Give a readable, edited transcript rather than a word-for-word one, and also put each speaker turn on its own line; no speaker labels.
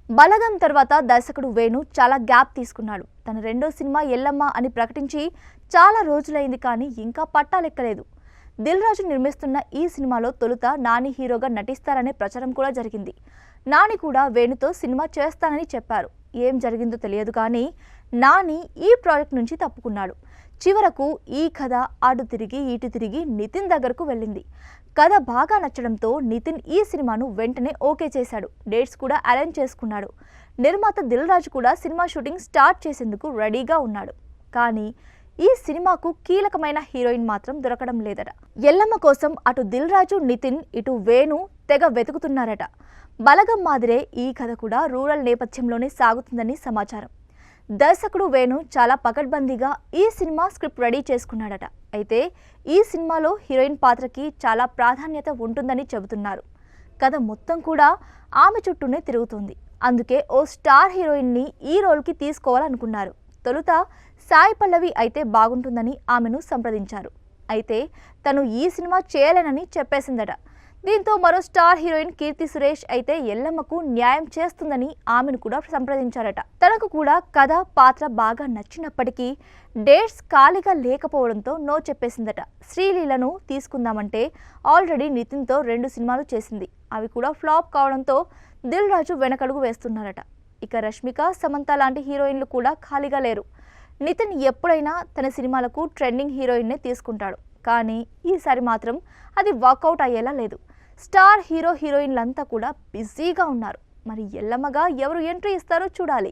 బలగం తర్వాత దర్శకుడు వేణు చాలా గ్యాప్ తీసుకున్నాడు. తన రెండో సినిమా ఎల్లమ్మ అని ప్రకటించి చాలా రోజులైంది కానీ ఇంకా పట్టాలెక్కలేదు. దిల్ రాజు నిర్మిస్తున్న ఈ సినిమాలో తొలుత నాని హీరోగా నటిస్తారనే ప్రచారం కూడా జరిగింది. నాని కూడా వేణుతో సినిమా చేస్తానని చెప్పారు. ఏం జరిగిందో తెలియదు కానీ నాని ఈ ప్రాజెక్ట్ నుంచి తప్పుకున్నాడు. చివరకు ఈ కథ అటు తిరిగి ఇటు తిరిగి నితిన్ దగ్గరకు వెళ్ళింది. కథ బాగా నచ్చడంతో నితిన్ ఈ సినిమాను వెంటనే ఓకే చేశాడు. డేట్స్ కూడా అరేంజ్ చేసుకున్నాడు. నిర్మాత దిల్ రాజు కూడా సినిమా షూటింగ్ స్టార్ట్ చేసేందుకు రెడీగా ఉన్నాడు. కానీ ఈ సినిమాకు కీలకమైన హీరోయిన్ మాత్రం దొరకడం లేదట. ఎల్లమ్మ కోసం అటు దిల్ రాజు, నితిన్, ఇటు వేణు తెగ వెతుకుతున్నారట. బలగం మాదిరే ఈ కథ కూడా రూరల్ నేపథ్యంలోనే సాగుతుందని సమాచారం. దర్శకుడు వేణు చాలా పకడ్బందీగా ఈ సినిమా స్క్రిప్ట్ రెడీ చేసుకున్నాడట. అయితే ఈ సినిమాలో హీరోయిన్ పాత్రకి చాలా ప్రాధాన్యత ఉంటుందని చెబుతున్నారు. కథ మొత్తం కూడా ఆమె చుట్టూనే తిరుగుతుంది. అందుకే ఓ స్టార్ హీరోయిన్ని ఈ రోల్కి తీసుకోవాలనుకున్నారు. తొలుత సాయి పల్లవి అయితే బాగుంటుందని ఆమెను సంప్రదించారు. అయితే తను ఈ సినిమా చేయలేనని చెప్పేసిందట. దీంతో మరో స్టార్ హీరోయిన్ కీర్తి సురేష్ అయితే ఎల్లమ్మకు న్యాయం చేస్తుందని ఆమెను కూడా సంప్రదించారట. తనకు కూడా కథ పాత్ర బాగా నచ్చినప్పటికీ డేట్స్ ఖాళీగా లేకపోవడంతో నో చెప్పేసిందట. శ్రీలీలను తీసుకుందామంటే ఆల్రెడీ నితిన్తో 2 సినిమాలు చేసింది. అవి కూడా ఫ్లాప్ కావడంతో దిల్ రాజు వెనకడుగు వేస్తున్నారట. ఇక రష్మిక, సమంత లాంటి హీరోయిన్లు కూడా ఖాళీగా లేరు. నితిన్ ఎప్పుడైనా తన సినిమాలకు ట్రెండింగ్ హీరోయిన్నే తీసుకుంటాడు. కానీ ఈసారి మాత్రం అది వర్కౌట్ అయ్యేలా లేదు. స్టార్ హీరో హీరోయిన్లంతా కూడా బిజీగా ఉన్నారు. మరి ఎల్లమ్మగా ఎవరు ఎంట్రీ ఇస్తారో చూడాలి.